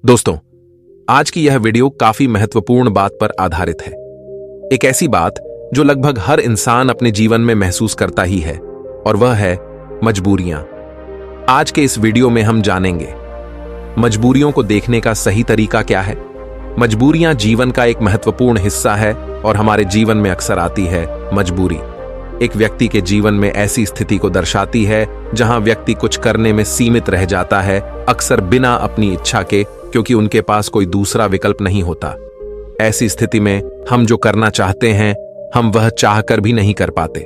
दोस्तों, आज की यह वीडियो काफी महत्वपूर्ण बात पर आधारित है। एक ऐसी बात जो लगभग हर इंसान अपने जीवन में महसूस करता ही है, और वह है मजबूरियां। आज के इस वीडियो में हम जानेंगे मजबूरियों को देखने का सही तरीका क्या है। मजबूरियां जीवन का एक महत्वपूर्ण हिस्सा है और हमारे जीवन में अक्सर आती है मजबूरी। एक व्यक्ति के जीवन में ऐसी स्थिति को दर्शाती है जहां व्यक्ति कुछ करने में सीमित रह जाता है, अक्सर बिना अपनी इच्छा के, क्योंकि उनके पास कोई दूसरा विकल्प नहीं होता। ऐसी स्थिति में हम जो करना चाहते हैं, हम वह चाहकर भी नहीं कर पाते।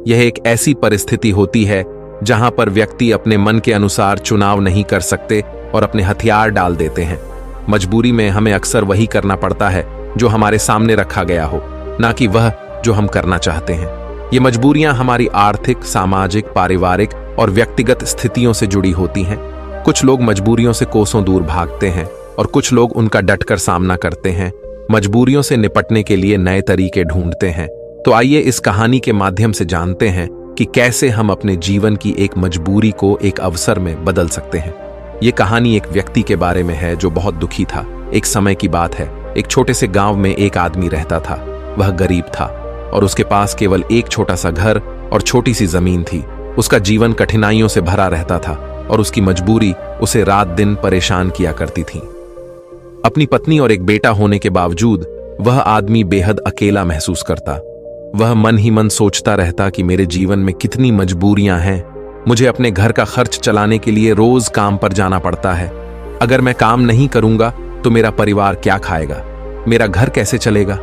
यह एक ऐसी परिस्थिति होती है जहां पर व्यक्ति अपने मन के अनुसार चुनाव नहीं कर सकते और अपने हथियार डाल देते हैं। मजबूरी में हमें अक्सर वही करना पड़ता है जो हमारे सामने रखा गया हो, ना कि वह जो हम करना चाहते हैं। ये मजबूरियां हमारी आर्थिक, सामाजिक, पारिवारिक और व्यक्तिगत स्थितियों से जुड़ी होती हैं। कुछ लोग मजबूरियों से कोसों दूर भागते हैं और कुछ लोग उनका डटकर सामना करते हैं, मजबूरियों से निपटने के लिए नए तरीके ढूंढते हैं। तो आइए इस कहानी के माध्यम से जानते हैं कि कैसे हम अपने जीवन की एक मजबूरी को एक अवसर में बदल सकते हैं। ये कहानी एक व्यक्ति के बारे में है जो बहुत दुखी था। एक समय की बात है, एक छोटे से गांव में एक आदमी रहता था। वह गरीब था और उसके पास केवल एक छोटा सा घर और छोटी सी जमीन थी। उसका जीवन कठिनाइयों से भरा रहता था और उसकी मजबूरी उसे रात दिन परेशान किया करती थी। अपनी पत्नी और एक बेटा होने के बावजूद वह आदमी बेहद अकेला महसूस करता। वह मन ही मन सोचता रहता कि मेरे जीवन में कितनी मजबूरियां हैं। मुझे अपने घर का खर्च चलाने के लिए रोज काम पर जाना पड़ता है। अगर मैं काम नहीं करूंगा तो मेरा परिवार क्या खाएगा, मेरा घर कैसे चलेगा।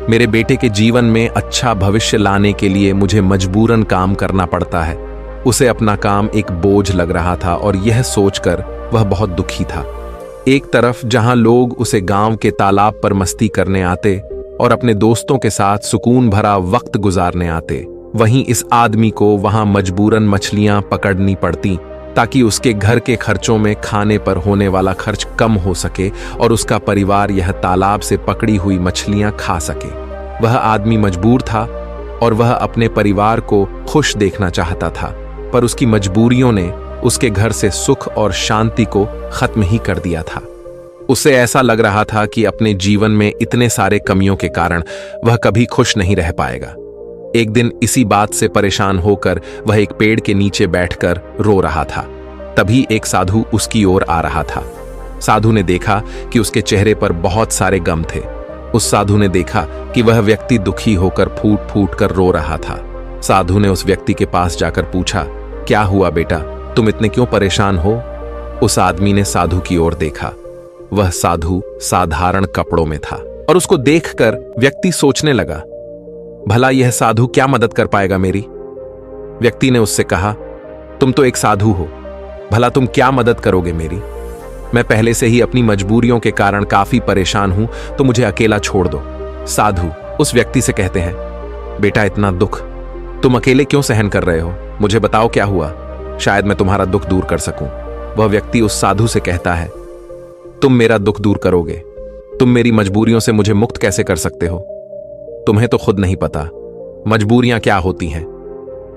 मेरे बेटे के जीवन में अच्छा भविष्य लाने के लिए मुझे मजबूरन काम करना पड़ता है। उसे अपना काम एक बोझ लग रहा था और यह सोचकर वह बहुत दुखी था। एक तरफ जहां लोग उसे गांव के तालाब पर मस्ती करने आते और अपने दोस्तों के साथ सुकून भरा वक्त गुजारने आते, वहीं इस आदमी को वहां मजबूरन मछलियां पकड़नी पड़ती ताकि उसके घर के खर्चों में खाने पर होने वाला खर्च कम हो सके और उसका परिवार यह तालाब से पकड़ी हुई मछलियां खा सके। वह आदमी मजबूर था और वह अपने परिवार को खुश देखना चाहता था, पर उसकी मजबूरियों ने उसके घर से सुख और शांति को खत्म ही कर दिया था। उसे ऐसा लग रहा था कि अपने जीवन में इतने सारे कमियों के कारण वह कभी खुश नहीं रह पाएगा। एक दिन इसी बात से परेशान होकर वह एक पेड़ के नीचे बैठकर रो रहा था। तभी एक साधु उसकी ओर आ रहा था। साधु ने देखा कि उसके चेहरे पर बहुत सारे गम थे। उस साधु ने देखा कि वह व्यक्ति दुखी होकर फूट फूट कर रो रहा था। साधु ने उस व्यक्ति के पास जाकर पूछा, क्या हुआ बेटा, तुम इतने क्यों परेशान हो? उस आदमी ने साधु की ओर देखा। वह साधु साधारण कपड़ों में था और उसको देखकर व्यक्ति सोचने लगा, भला यह साधु क्या मदद कर पाएगा मेरी। व्यक्ति ने उससे कहा, तुम तो एक साधु हो, भला तुम क्या मदद करोगे मेरी। मैं पहले से ही अपनी मजबूरियों के कारण काफी परेशान हूं, तो मुझे अकेला छोड़ दो। साधु उस व्यक्ति से कहते हैं, बेटा इतना दुख तुम अकेले क्यों सहन कर रहे हो, मुझे बताओ क्या हुआ, शायद मैं तुम्हारा दुख दूर कर सकूं। वह व्यक्ति उस साधु से कहता है, तुम मेरा दुख दूर करोगे, तुम मेरी मजबूरियों से मुझे मुक्त कैसे कर सकते हो। तुम्हें तो खुद नहीं पता मजबूरियां क्या होती हैं।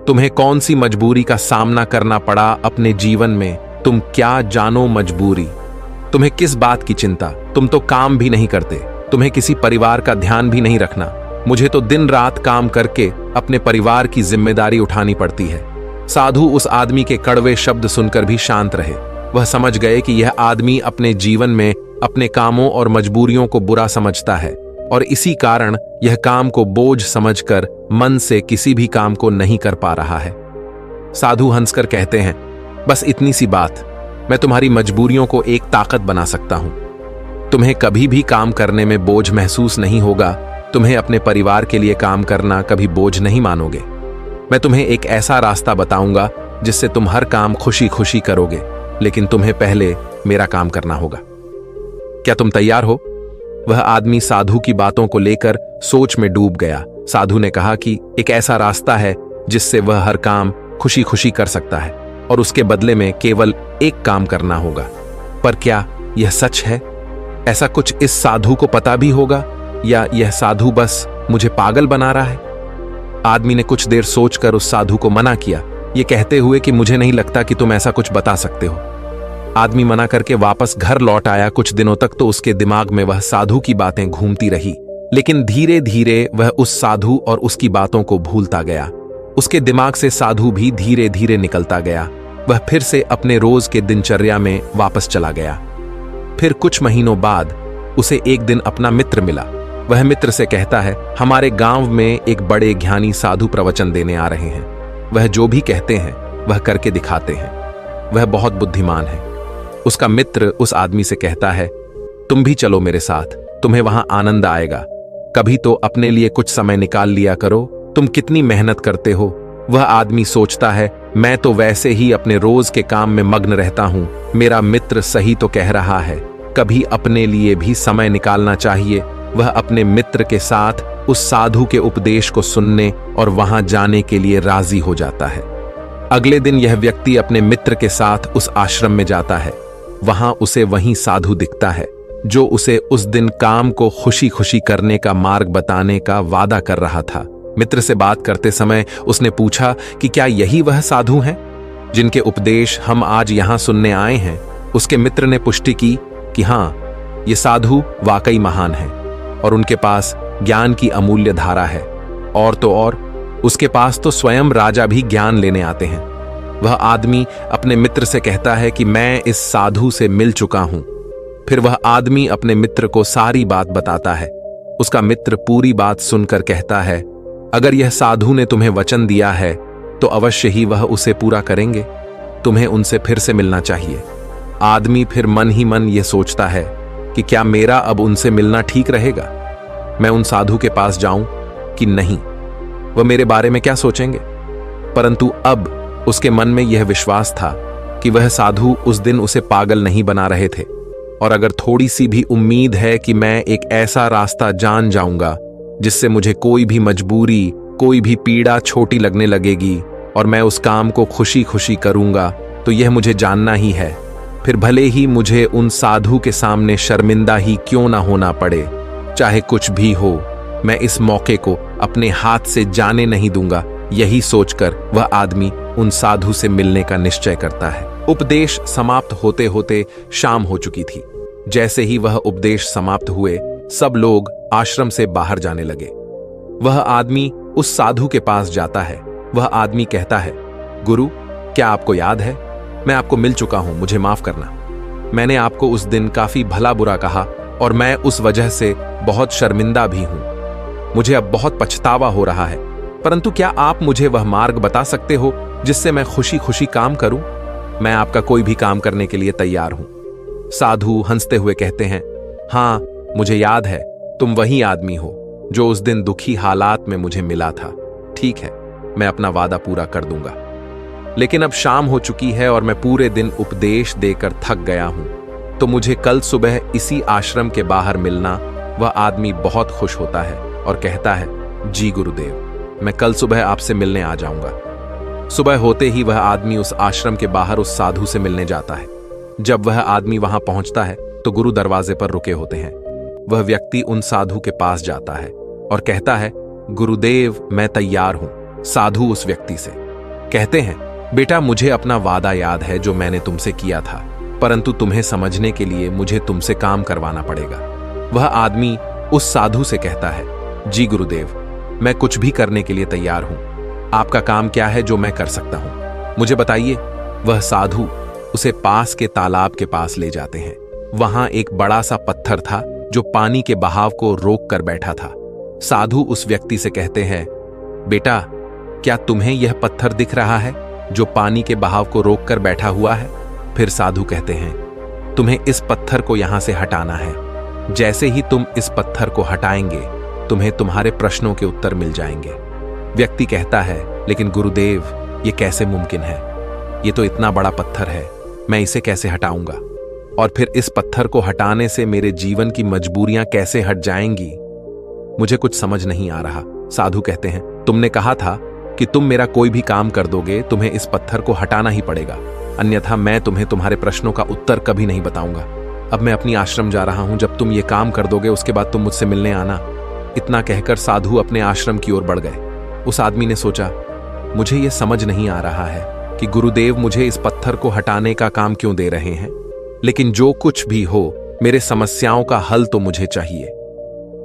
तुम्हें कौन सी मजबूरी का सामना करना पड़ा अपने जीवन में, तुम क्या जानो मजबूरी। तुम्हें किस बात की चिंता, तुम तो काम भी नहीं करते, तुम्हें किसी परिवार का ध्यान भी नहीं रखना। मुझे तो दिन रात काम करके अपने परिवार की जिम्मेदारी उठानी पड़ती है। साधु उस आदमी के कड़वे शब्द सुनकर भी शांत रहे। वह समझ गए कि यह आदमी अपने जीवन में अपने कामों और मजबूरियों को बुरा समझता है और इसी कारण यह काम को बोझ समझकर मन से किसी भी काम को नहीं कर पा रहा है। साधु हंसकर कहते हैं, बस इतनी सी बात, मैं तुम्हारी मजबूरियों को एक ताकत बना सकता हूं। तुम्हें कभी भी काम करने में बोझ महसूस नहीं होगा। तुम्हें अपने परिवार के लिए काम करना कभी बोझ नहीं मानोगे। मैं तुम्हें एक ऐसा रास्ता बताऊंगा जिससे तुम हर काम खुशी खुशी करोगे, लेकिन तुम्हें पहले मेरा काम करना होगा। क्या तुम तैयार हो? वह आदमी साधु की बातों को लेकर सोच में डूब गया। साधु ने कहा कि एक ऐसा रास्ता है जिससे वह हर काम खुशी खुशी कर सकता है और उसके बदले में केवल एक काम करना होगा। पर क्या यह सच है? ऐसा कुछ इस साधु को पता भी होगा या यह साधु बस मुझे पागल बना रहा है? आदमी ने कुछ देर सोचकर उस साधु को मना किया, ये कहते हुए कि मुझे नहीं लगता कि तुम ऐसा कुछ बता सकते हो। आदमी मना करके वापस घर लौट आया। कुछ दिनों तक तो उसके दिमाग में वह साधु की बातें घूमती रही, लेकिन धीरे धीरे वह उस साधु और उसकी बातों को भूलता गया। उसके दिमाग से साधु भी धीरे धीरे निकलता गया। वह फिर से अपने रोज के दिनचर्या में वापस चला गया। फिर कुछ महीनों बाद उसे एक दिन अपना मित्र मिला। वह मित्र से कहता है, हमारे गांव में एक बड़े ज्ञानी साधु प्रवचन देने आ रहे हैं। वह जो भी कहते हैं वह करके दिखाते हैं। वह बहुत बुद्धिमान है। उसका मित्र उस आदमी से कहता है, तुम भी चलो मेरे साथ, तुम्हें वहां आनंद आएगा। कभी तो अपने लिए कुछ समय निकाल लिया करो, तुम कितनी मेहनत करते हो। वह आदमी सोचता है, मैं तो वैसे ही अपने रोज के काम में मग्न रहता हूं, मेरा मित्र सही तो कह रहा है, कभी अपने लिए भी समय निकालना चाहिए। वह अपने मित्र के साथ उस साधु के उपदेश को सुनने और वहां जाने के लिए राजी हो जाता है। अगले दिन यह व्यक्ति अपने मित्र के साथ उस आश्रम में जाता है। वहां उसे वही साधु दिखता है जो उसे उस दिन काम को खुशी खुशी करने का मार्ग बताने का वादा कर रहा था। मित्र से बात करते समय उसने पूछा कि क्या यही वह साधु हैं जिनके उपदेश हम आज यहां सुनने आए हैं। उसके मित्र ने पुष्टि की कि हां, ये साधु वाकई महान हैं और उनके पास ज्ञान की अमूल्य धारा है। और तो और उसके पास तो स्वयं राजा भी ज्ञान लेने आते हैं। वह आदमी अपने मित्र से कहता है कि मैं इस साधु से मिल चुका हूं। फिर वह आदमी अपने मित्र को सारी बात बताता है। उसका मित्र पूरी बात सुनकर कहता है, अगर यह साधु ने तुम्हें वचन दिया है तो अवश्य ही वह उसे पूरा करेंगे। तुम्हें उनसे फिर से मिलना चाहिए। आदमी फिर मन ही मन यह सोचता है कि क्या मेरा अब उनसे मिलना ठीक रहेगा। मैं उन साधु के पास जाऊं कि नहीं, वह मेरे बारे में क्या सोचेंगे। परंतु अब उसके मन में यह विश्वास था कि वह साधु उस दिन उसे पागल नहीं बना रहे थे, और अगर थोड़ी सी भी उम्मीद है कि मैं एक ऐसा रास्ता जान जाऊंगा जिससे मुझे कोई भी मजबूरी, कोई भी पीड़ा छोटी लगने लगेगी और मैं उस काम को खुशी खुशी करूंगा, तो यह मुझे जानना ही है। फिर भले ही मुझे उन साधु के सामने शर्मिंदा ही क्यों ना होना पड़े, चाहे कुछ भी हो, मैं इस मौके को अपने हाथ से जाने नहीं दूंगा। यही सोचकर वह आदमी उन साधु से मिलने का निश्चय करता है। उपदेश समाप्त होते होते शाम हो चुकी थी। जैसे ही वह उपदेश समाप्त हुए, सब लोग आश्रम से बाहर जाने लगे। वह आदमी उस साधु के पास जाता है। वह आदमी कहता है, गुरु, क्या आपको याद है, मैं आपको मिल चुका हूं, मुझे माफ करना। मैंने आपको उस दिन काफी भला बुरा कहा और मैं उस वजह से बहुत शर्मिंदा भी हूं। मुझे अब बहुत पछतावा हो रहा है, परंतु क्या आप मुझे वह मार्ग बता सकते हो जिससे मैं खुशी खुशी काम करूं? मैं आपका कोई भी काम करने के लिए तैयार हूं। साधु हंसते हुए कहते हैं, हां, मुझे याद है, तुम वही आदमी हो जो उस दिन दुखी हालात में मुझे मिला था। ठीक है, मैं अपना वादा पूरा कर दूंगा। लेकिन अब शाम हो चुकी है और मैं पूरे दिन उपदेश देकर थक गया हूं, तो मुझे कल सुबह इसी आश्रम के बाहर मिलना। वह आदमी बहुत खुश होता है और कहता है, जी गुरुदेव, मैं कल सुबह आपसे मिलने आ जाऊंगा। सुबह होते ही वह आदमी उस आश्रम के बाहर उस साधु से मिलने जाता है। जब वह आदमी वहां पहुंचता है तो गुरु दरवाजे पर रुके होते हैं। वह व्यक्ति उन साधु के पास जाता है और कहता है, गुरुदेव, मैं तैयार हूं। साधु उस व्यक्ति से कहते हैं, बेटा, मुझे अपना वादा याद है जो मैंने तुमसे किया था, परंतु तुम्हें समझने के लिए मुझे तुमसे काम करवाना पड़ेगा। वह आदमी उस साधु से कहता है, जी गुरुदेव, मैं कुछ भी करने के लिए तैयार हूं। आपका काम क्या है जो मैं कर सकता हूं, मुझे बताइए। वह साधु उसे पास के तालाब के पास ले जाते हैं। वहां एक बड़ा सा पत्थर था जो पानी के बहाव को रोक कर बैठा था। साधु उस व्यक्ति से कहते हैं, बेटा, क्या तुम्हें यह पत्थर दिख रहा है जो पानी के बहाव को रोक कर बैठा हुआ है? फिर साधु कहते हैं, तुम्हें इस पत्थर को यहां से हटाना है। जैसे ही तुम इस पत्थर को हटाएंगे, तुम्हें तुम्हारे प्रश्नों के उत्तर मिल जाएंगे। व्यक्ति कहता है, लेकिन गुरुदेव, ये कैसे मुमकिन है? ये तो इतना बड़ा पत्थर है, मैं इसे कैसे हटाऊंगा? और फिर इस पत्थर को हटाने से मेरे जीवन की मजबूरियां कैसे हट जाएंगी? मुझे कुछ समझ नहीं आ रहा। साधु कहते हैं, तुमने कहा था कि तुम मेरा कोई भी काम कर दोगे, तुम्हें इस पत्थर को हटाना ही पड़ेगा, अन्यथा मैं तुम्हें तुम्हारे प्रश्नों का उत्तर कभी नहीं बताऊंगा। अब मैं अपनी आश्रम जा रहा हूं, जब तुम ये काम कर दोगे उसके बाद तुम मुझसे मिलने आना। इतना कहकर साधु अपने आश्रम की ओर बढ़ गए। उस आदमी ने सोचा, मुझे यह समझ नहीं आ रहा है कि गुरुदेव मुझे इस पत्थर को हटाने का काम क्यों दे रहे हैं। लेकिन जो कुछ भी हो, मेरे समस्याओं का हल तो मुझे चाहिए।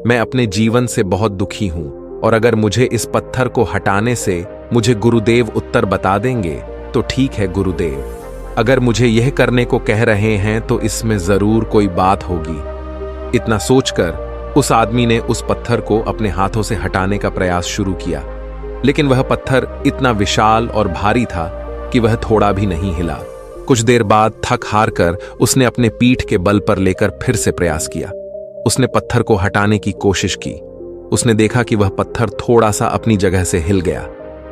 मैं अपने जीवन से बहुत दुखी हूं, और अगर मुझे इस पत्थर को हटाने से मुझे गुरुदेव उत्तर बता देंगे तो ठीक है गुरुदेव। अगर मुझे यह करने को कह रहे हैं तो इसमें जरूर कोई बात होगी। इतना सोचकर उस आदमी ने उस पत्थर को अपने हाथों से हटाने का प्रयास शुरू किया, लेकिन वह पत्थर इतना विशाल और भारी था कि वह थोड़ा भी नहीं हिला। कुछ देर बाद थक हार कर उसने अपने पीठ के बल पर लेकर फिर से प्रयास किया। उसने पत्थर को हटाने की कोशिश की। उसने देखा कि वह पत्थर थोड़ा सा अपनी जगह से हिल गया,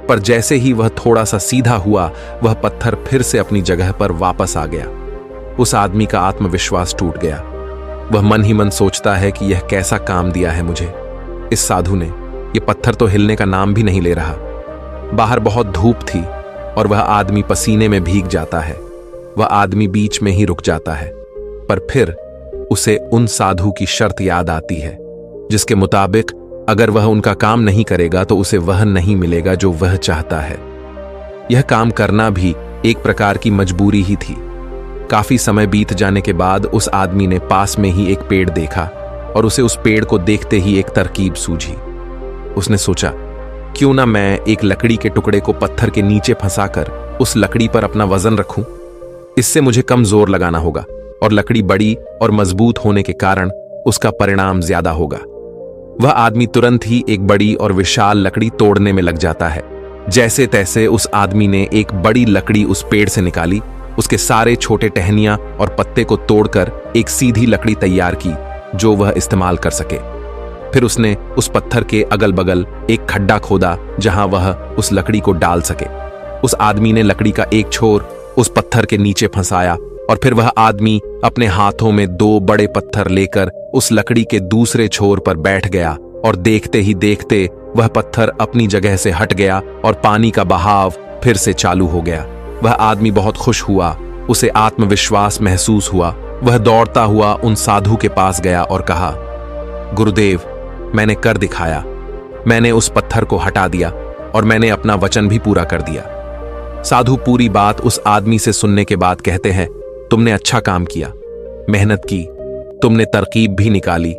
पर जैसे ही वह थोड़ा सा सीधा हुआ, वह पत्थर फिर से अपनी जगह पर वापस आ गया। उस आदमी का आत्मविश्वास टूट गया। वह मन ही मन सोचता है कि यह कैसा काम दिया है मुझे इस साधु ने। यह पत्थर तो हिलने का नाम भी नहीं ले रहा। बाहर बहुत धूप थी और वह आदमी पसीने में भीग जाता है। वह आदमी बीच में ही रुक जाता है, पर फिर उसे उन साधु की शर्त याद आती है, जिसके मुताबिक अगर वह उनका काम नहीं करेगा तो उसे वह नहीं मिलेगा जो वह चाहता है। यह काम करना भी एक प्रकार की मजबूरी ही थी। काफी समय बीत जाने के बाद उस आदमी ने पास में ही एक पेड़ देखा और उसे उस पेड़ को देखते ही एक तरकीब सूझी। उसने सोचा, क्यों ना मैं एक लकड़ी के टुकड़े को पत्थर के नीचे फंसाकर उस लकड़ी पर अपना वजन रखूं। इससे मुझे कम जोर लगाना होगा और लकड़ी बड़ी और मजबूत होने के कारण उसका परिणाम ज्यादा होगा। वह आदमी तुरंत ही एक बड़ी और विशाल लकड़ी तोड़ने में लग जाता है। जैसे तैसे उस आदमी ने एक बड़ी लकड़ी उस पेड़ से निकाली, उसके सारे छोटे टहनियां और पत्ते को तोड़कर एक सीधी लकड़ी तैयार की जो वह इस्तेमाल कर सके। फिर उसने उस पत्थर के अगल बगल एक खड्डा खोदा जहां वह उस लकड़ी को डाल सके। उस आदमी ने लकड़ी का एक छोर उस पत्थर के नीचे फंसाया और फिर वह आदमी अपने हाथों में 2 बड़े पत्थर लेकर उस लकड़ी के दूसरे छोर पर बैठ गया और देखते ही देखते वह पत्थर अपनी जगह से हट गया और पानी का बहाव फिर से चालू हो गया। वह आदमी बहुत खुश हुआ, उसे आत्मविश्वास महसूस हुआ। वह दौड़ता हुआ उन साधु के पास गया और कहा, गुरुदेव, मैंने कर दिखाया। मैंने उस पत्थर को हटा दिया और मैंने अपना वचन भी पूरा कर दिया। साधु पूरी बात उस आदमी से सुनने के बाद कहते हैं, तुमने अच्छा काम किया, मेहनत की, तुमने तरकीब भी निकाली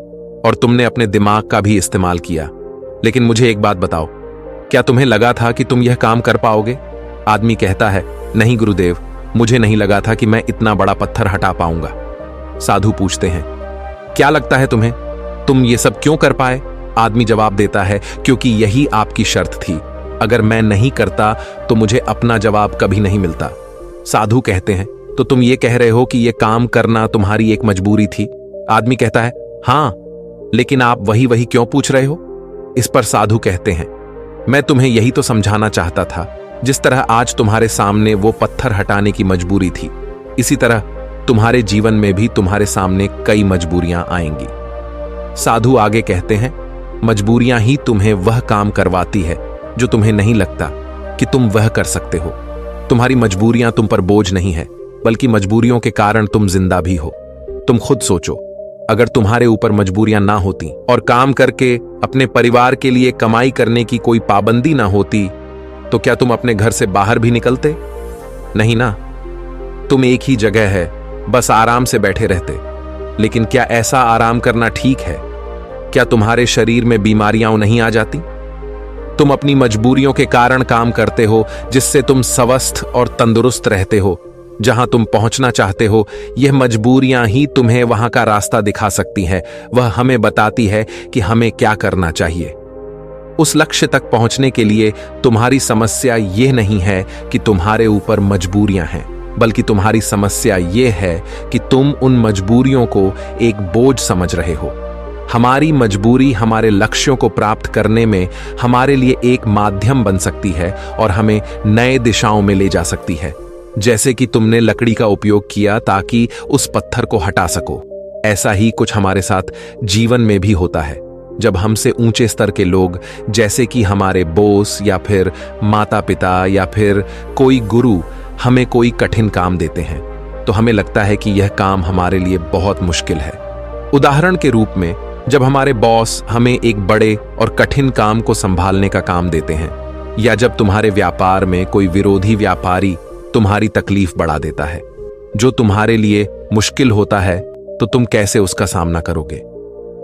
और तुमने अपने दिमाग का भी इस्तेमाल किया। लेकिन मुझे एक बात बताओ, क्या तुम्हें लगा था कि तुम यह काम कर पाओगे? आदमी कहता है, नहीं गुरुदेव, मुझे नहीं लगा था कि मैं इतना बड़ा पत्थर हटा पाऊंगा। साधु पूछते हैं, क्या लगता है तुम्हें, तुम ये सब क्यों कर पाए? आदमी जवाब देता है, क्योंकि यही आपकी शर्त थी। अगर मैं नहीं करता तो मुझे अपना जवाब कभी नहीं मिलता। साधु कहते हैं, तो तुम ये कह रहे हो कि यह काम करना तुम्हारी एक मजबूरी थी? आदमी कहता है, हां, लेकिन आप वही वही क्यों पूछ रहे हो? इस पर साधु कहते हैं, मैं तुम्हें यही तो समझाना चाहता था। जिस तरह आज तुम्हारे सामने वो पत्थर हटाने की मजबूरी थी, इसी तरह तुम्हारे जीवन में भी तुम्हारे सामने कई मजबूरियां आएंगी। साधु आगे कहते हैं, मजबूरियां ही तुम्हें वह काम करवाती है जो तुम्हें नहीं लगता कि तुम वह कर सकते हो। तुम्हारी मजबूरियां तुम पर बोझ नहीं है, बल्कि मजबूरियों के कारण तुम जिंदा भी हो। तुम खुद सोचो, अगर तुम्हारे ऊपर मजबूरियां ना होती और काम करके अपने परिवार के लिए कमाई करने की कोई पाबंदी ना होती, तो क्या तुम अपने घर से बाहर भी निकलते? नहीं ना। तुम एक ही जगह है, बस आराम से बैठे रहते। लेकिन क्या ऐसा आराम करना ठीक है? क्या तुम्हारे शरीर में बीमारियां नहीं आ जाती? तुम अपनी मजबूरियों के कारण काम करते हो, जिससे तुम स्वस्थ और तंदुरुस्त रहते हो। जहां तुम पहुंचना चाहते हो, यह मजबूरियां ही तुम्हें वहां का रास्ता दिखा सकती हैं। वह हमें बताती है कि हमें क्या करना चाहिए। उस लक्ष्य तक पहुंचने के लिए तुम्हारी समस्या यह नहीं है कि तुम्हारे ऊपर मजबूरियां हैं, बल्कि तुम्हारी समस्या यह है कि तुम उन मजबूरियों को एक बोझ समझ रहे हो। हमारी मजबूरी हमारे लक्ष्यों को प्राप्त करने में हमारे लिए एक माध्यम बन सकती है और हमें नए दिशाओं में ले जा सकती है। जैसे कि तुमने लकड़ी का उपयोग किया ताकि उस पत्थर को हटा सको, ऐसा ही कुछ हमारे साथ जीवन में भी होता है। जब हमसे ऊंचे स्तर के लोग, जैसे कि हमारे बॉस या फिर माता पिता या फिर कोई गुरु, हमें कोई कठिन काम देते हैं, तो हमें लगता है कि यह काम हमारे लिए बहुत मुश्किल है। उदाहरण के रूप में, जब हमारे बॉस हमें एक बड़े और कठिन काम को संभालने का काम देते हैं, या जब तुम्हारे व्यापार में कोई विरोधी व्यापारी तुम्हारी तकलीफ बढ़ा देता है, जो तुम्हारे लिए मुश्किल होता है तो तुम कैसे उसका सामना करोगे।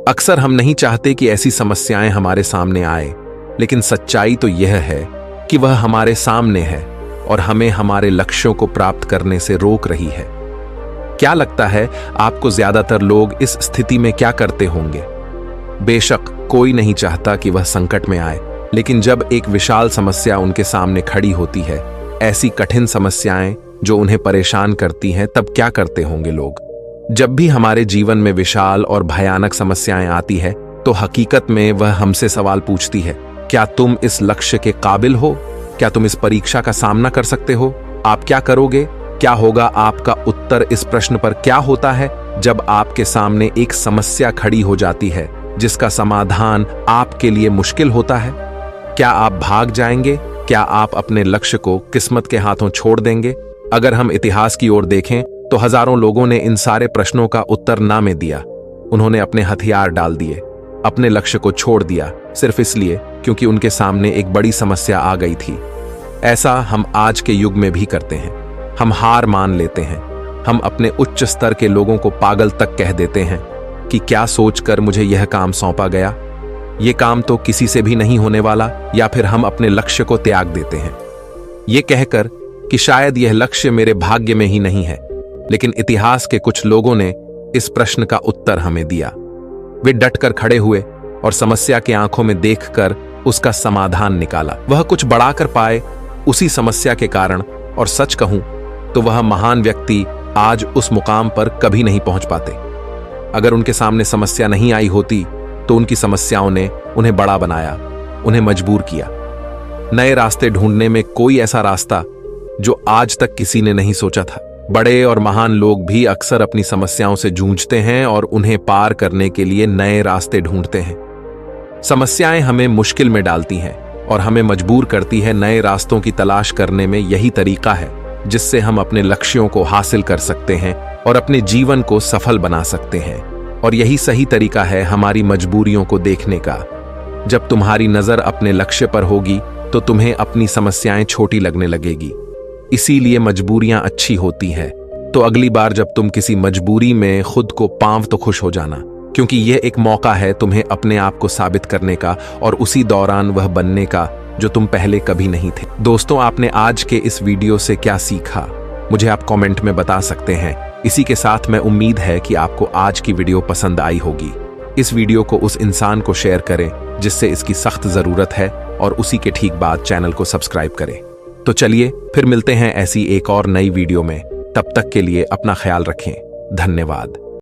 अक्सर हम नहीं चाहते कि ऐसी समस्याएं हमारे सामने आए, लेकिन सच्चाई तो यह है कि वह हमारे सामने है और हमें हमारे लक्ष्यों को प्राप्त करने से रोक रही है। क्या लगता है आपको ज्यादातर लोग इस स्थिति में क्या करते होंगे? बेशक कोई नहीं चाहता कि वह संकट में आए, लेकिन जब एक विशाल समस्या उनके सामने खड़ी होती है, ऐसी कठिन समस्याएं जो उन्हें परेशान करती हैं, तब क्या करते होंगे लोग? जब भी हमारे जीवन में विशाल और भयानक समस्याएं आती है तो हकीकत में वह हमसे सवाल पूछती है, क्या तुम इस लक्ष्य के काबिल हो? क्या तुम इस परीक्षा का सामना कर सकते हो? आप क्या करोगे? क्या होगा? आपका उत्तर इस प्रश्न पर क्या होता है जब आपके सामने एक समस्या खड़ी हो जाती है जिसका समाधान आपके लिए मुश्किल होता है? क्या आप भाग जाएंगे? क्या आप अपने लक्ष्य को किस्मत के हाथों छोड़ देंगे? अगर हम इतिहास की ओर देखें तो हजारों लोगों ने इन सारे प्रश्नों का उत्तर ना में दिया। उन्होंने अपने हथियार डाल दिए, अपने लक्ष्य को छोड़ दिया, सिर्फ इसलिए क्योंकि उनके सामने एक बड़ी समस्या आ गई थी। ऐसा हम आज के युग में भी करते हैं। हम हार मान लेते हैं। हम अपने उच्च स्तर के लोगों को पागल तक कह देते हैं कि क्या सोचकर मुझे यह काम सौंपा गया, यह काम तो किसी से भी नहीं होने वाला, या फिर हम अपने लक्ष्य को त्याग देते हैं यह कहकर कि शायद यह लक्ष्य मेरे भाग्य में ही नहीं है। लेकिन इतिहास के कुछ लोगों ने इस प्रश्न का उत्तर हमें दिया। वे डटकर खड़े हुए और समस्या के आंखों में देखकर उसका समाधान निकाला। वह कुछ बढ़ाकर पाए उसी समस्या के कारण, और सच कहूं तो वह महान व्यक्ति आज उस मुकाम पर कभी नहीं पहुंच पाते। अगर उनके सामने समस्या नहीं आई होती तो उनकी समस्याओं ने उन्हें बड़ा बनाया, उन्हें मजबूर किया नए रास्ते ढूंढने में, कोई ऐसा रास्ता जो आज तक किसी ने नहीं सोचा था। बड़े और महान लोग भी अक्सर अपनी समस्याओं से जूझते हैं और उन्हें पार करने के लिए नए रास्ते ढूंढते हैं। समस्याएं हमें मुश्किल में डालती हैं और हमें मजबूर करती है नए रास्तों की तलाश करने में। यही तरीका है जिससे हम अपने लक्ष्यों को हासिल कर सकते हैं और अपने जीवन को सफल बना सकते हैं। और यही सही तरीका है हमारी मजबूरियों को देखने का। जब तुम्हारी नजर अपने लक्ष्य पर होगी तो तुम्हें अपनी समस्याएं छोटी लगने लगेगी। इसीलिए मजबूरियां अच्छी होती हैं। तो अगली बार जब तुम किसी मजबूरी में खुद को पांव तो खुश हो जाना, क्योंकि यह एक मौका है तुम्हें अपने आप को साबित करने का और उसी दौरान वह बनने का जो तुम पहले कभी नहीं थे। दोस्तों, आपने आज के इस वीडियो से क्या सीखा, मुझे आप कमेंट में बता सकते हैं। इसी के साथ मैं उम्मीद है कि आपको आज की वीडियो पसंद आई होगी। इस वीडियो को उस इंसान को शेयर करें जिससे इसकी सख्त जरूरत है, और उसी के ठीक बाद चैनल को सब्सक्राइब करें। तो चलिए फिर मिलते हैं ऐसी एक और नई वीडियो में। तब तक के लिए अपना ख्याल रखें। धन्यवाद।